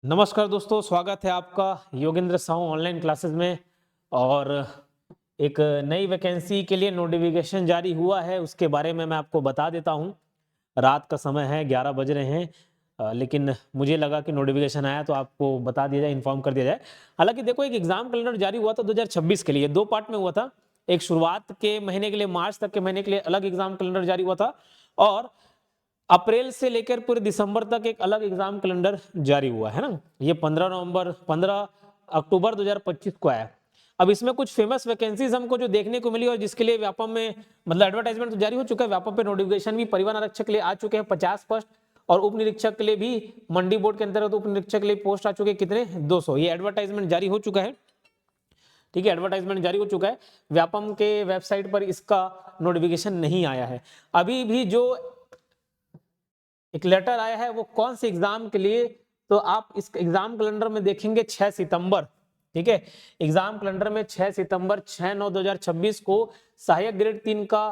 नमस्कार दोस्तों, स्वागत है आपका योगेंद्र साहू ऑनलाइन क्लासेस में। और एक नई वैकेंसी के लिए नोटिफिकेशन जारी हुआ है, उसके बारे में मैं आपको बता देता हूं। रात का समय है, 11 बज रहे हैं, लेकिन मुझे लगा कि नोटिफिकेशन आया तो आपको बता दिया जाए, इन्फॉर्म कर दिया जाए। हालांकि देखो, एक एग्जाम कैलेंडर जारी हुआ था 2026 के लिए, दो पार्ट में हुआ था। एक शुरुआत के महीने के लिए, मार्च तक के महीने के लिए अलग एग्जाम कैलेंडर जारी हुआ था, और अप्रैल से लेकर पूरे दिसंबर तक एक अलग एग्जाम कैलेंडर जारी हुआ है ना। ये 15 अक्टूबर 2025 को आया। अब इसमें कुछ फेमस वैकेंसीज हमको जो देखने को मिली, और जिसके लिए व्यापम में मतलब एडवर्टाइजमेंट तो जारी हो चुका है, व्यापम पे नोटिफिकेशन भी परिवहन आरक्षक के लिए आ चुके हैं 50 पोस्ट, और उप निरीक्षक के लिए भी मंडी बोर्ड के अंतर्गत उप निरीक्षक के लिए पोस्ट आ चुके हैं कितने, 200। ये एडवर्टाइजमेंट जारी हो चुका है, ठीक है, एडवर्टाइजमेंट जारी हो चुका है। व्यापम के वेबसाइट पर इसका नोटिफिकेशन नहीं आया है अभी भी। जो एक लेटर आया है वो कौन से एग्जाम के लिए, तो आप इस एग्जाम कैलेंडर में देखेंगे 6 सितंबर, ठीक है। एग्जाम कैलेंडर में 6 सितंबर 6/9/2026 को सहायक ग्रेड 3 का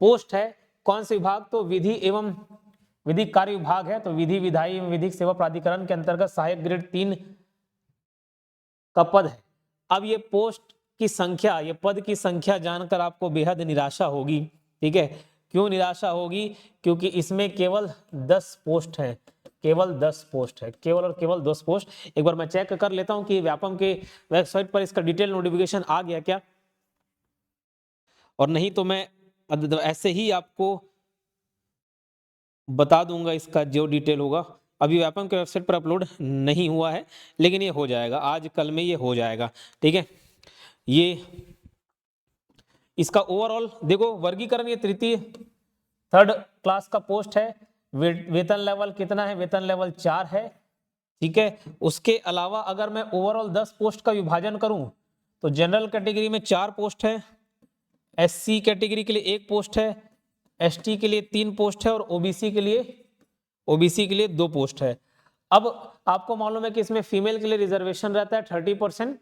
पोस्ट है। कौन से विभाग, तो विधि एवं विधिक कार्य विभाग है, तो विधि विधायी एवं विधिक सेवा प्राधिकरण के अंतर्गत सहायक ग्रेड 3 का पद है। अब ये पोस्ट की संख्या, ये पद की संख्या जानकर आपको बेहद निराशा होगी, ठीक है। क्यों निराशा होगी? क्योंकि इसमें केवल 10 पोस्ट है, केवल 10 पोस्ट है, केवल और केवल 10 पोस्ट। एक बार मैं चेक कर लेता हूं कि व्यापम के वेबसाइट पर इसका डिटेल नोटिफिकेशन आ गया क्या, और नहीं तो मैं ऐसे ही आपको बता दूंगा इसका जो डिटेल होगा। अभी व्यापम के वेबसाइट पर अपलोड नहीं हुआ है, लेकिन ये हो जाएगा, आज कल में ये हो जाएगा, ठीक है। ये इसका ओवरऑल देखो, वर्गीकरण ये तृतीय थर्ड क्लास का पोस्ट है। वेतन लेवल कितना है? वेतन लेवल 4 है, ठीक है। उसके अलावा अगर मैं ओवरऑल 10 पोस्ट का विभाजन करूं, तो जनरल कैटेगरी में 4 पोस्ट है, एससी कैटेगरी के लिए 1 पोस्ट है, एसटी के लिए 3 पोस्ट है, और ओबीसी के लिए 2 पोस्ट है। अब आपको मालूम है कि इसमें फीमेल के लिए रिजर्वेशन रहता है 30%,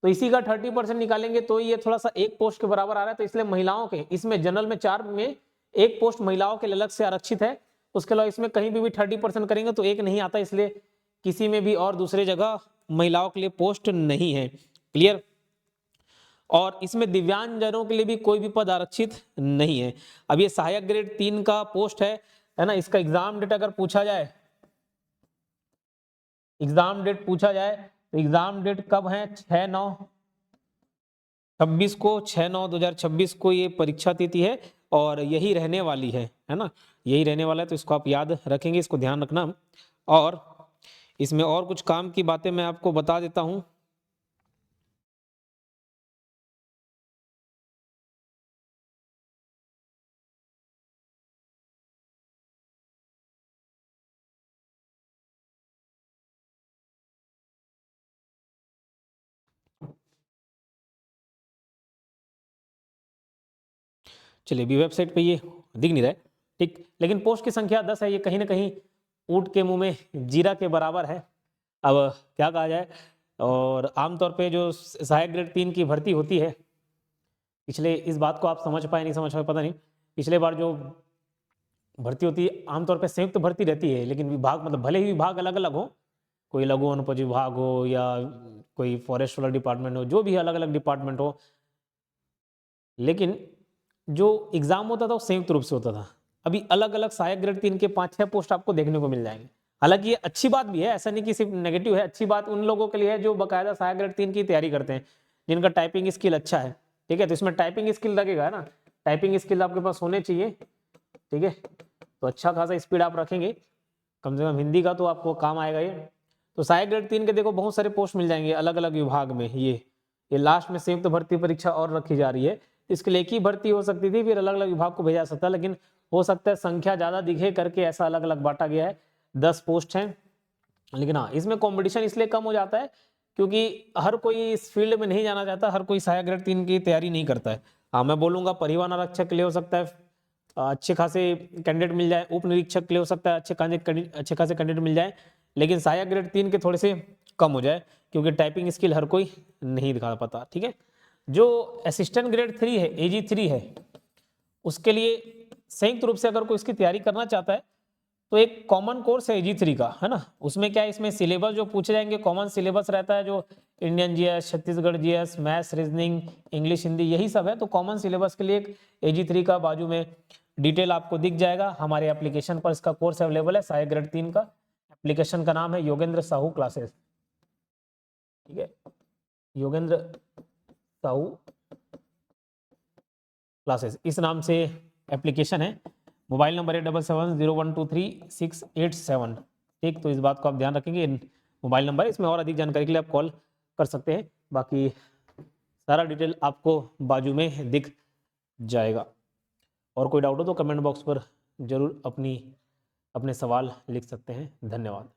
तो इसी का 30% निकालेंगे तो ये थोड़ा सा 1 पोस्ट के बराबर आ रहा है। तो इसलिए महिलाओं के, इसमें जनरल में 4 में 1 पोस्ट महिलाओं के लिए अलग से आरक्षित है। उसके अलावा इसमें कहीं भी 30% करेंगे तो 1 नहीं आता, इसलिए किसी में भी और दूसरे जगह महिलाओं के लिए पोस्ट नहीं है। क्लियर? और इसमें दिव्यांगजनों के लिए भी कोई भी पद आरक्षित नहीं है। अब ये सहायक ग्रेड 3 का पोस्ट है ना। इसका एग्जाम डेट अगर पूछा जाए, एग्जाम डेट पूछा जाए तो एग्जाम डेट कब है? 6/9/2026 को ये परीक्षा तिथि है, और यही रहने वाली है ना, यही रहने वाला है। तो इसको आप याद रखेंगे, इसको ध्यान रखना। और इसमें और कुछ काम की बातें मैं आपको बता देता हूं। चलिए, अभी वेबसाइट पे ये दिख नहीं रहा है, ठीक। लेकिन पोस्ट की संख्या 10 है, ये कहीं ना कहीं ऊंट के मुंह में जीरा के बराबर है। अब क्या कहा जाए। और आमतौर पे जो सहायक ग्रेड 3 की भर्ती होती है, पिछले, इस बात को आप समझ पाए नहीं समझ पाए पता नहीं, पिछले बार जो भर्ती होती है आमतौर पे संयुक्त भर्ती रहती है, लेकिन विभाग मतलब भले ही विभाग अलग अलग हो, कोई लघु वनोपज विभाग हो या कोई फॉरेस्ट वाला डिपार्टमेंट हो, जो भी अलग अलग डिपार्टमेंट हो, लेकिन जो एग्जाम होता था वो संयुक्त रूप से होता था। अभी अलग अलग सहायक ग्रेड 3 के 5-6 पोस्ट आपको देखने को मिल जाएंगे। हालांकि ये अच्छी बात भी है, ऐसा नहीं कि सिर्फ नेगेटिव है। अच्छी बात उन लोगों के लिए है जो बकायदा सहायक ग्रेड 3 की तैयारी करते हैं, जिनका टाइपिंग स्किल अच्छा है, ठीक है। तो इसमें टाइपिंग स्किल लगेगा ना, टाइपिंग स्किल आपके पास होने चाहिए, ठीक है। तो अच्छा खासा स्पीड आप रखेंगे, कम से कम हिंदी का तो आपको काम आएगा ये। तो सहायक ग्रेड 3 के देखो बहुत सारे पोस्ट मिल जाएंगे अलग अलग विभाग में। ये लास्ट में संयुक्त भर्ती परीक्षा और रखी जा रही है, इसके लिए एक ही भर्ती हो सकती थी, फिर अलग अलग विभाग को भेजा सकता, लेकिन हो सकता है संख्या ज्यादा दिखे करके ऐसा अलग अलग बांटा गया है। 10 पोस्ट हैं, लेकिन हाँ, इसमें कंपटीशन इसलिए कम हो जाता है क्योंकि हर कोई इस फील्ड में नहीं जाना चाहता, हर कोई सहायक ग्रेड 3 की तैयारी नहीं करता है। हाँ, मैं बोलूंगा परिवहन आरक्षक के लिए हो सकता है अच्छे खासे कैंडिडेट मिल जाए, उप निरीक्षक के लिए हो सकता है अच्छे खासे कैंडिडेट मिल जाए, लेकिन सहायक ग्रेड 3 के थोड़े से कम हो जाए, क्योंकि टाइपिंग स्किल हर कोई नहीं दिखा पाता, ठीक है। जो असिस्टेंट ग्रेड 3 है, AG 3 है, उसके लिए संयुक्त रूप से अगर कोई इसकी तैयारी करना चाहता है तो एक कॉमन कोर्स है AG3 का, है ना। उसमें क्या है, इसमें सिलेबस जो पूछे जाएंगे कॉमन सिलेबस रहता है, जो Indian GS, Chhattisgarh GS, maths, reasoning, English, Hindi, यही सब है। तो कॉमन सिलेबस के लिए एक AG3 का बाजू में डिटेल आपको दिख जाएगा। हमारे एप्लीकेशन पर इसका कोर्स अवेलेबल है, सहायक ग्रेड 3 का। एप्लीकेशन का नाम है योगेंद्र साहू क्लासेस, ठीक है, योगेंद्र साहू क्लासेस, इस नाम से एप्लीकेशन है। मोबाइल नंबर है 7770123687, ठीक। तो इस बात को आप ध्यान रखेंगे, मोबाइल नंबर है, इसमें और अधिक जानकारी के लिए आप कॉल कर सकते हैं। बाकी सारा डिटेल आपको बाजू में दिख जाएगा। और कोई डाउट हो तो कमेंट बॉक्स पर जरूर अपने सवाल लिख सकते हैं। धन्यवाद।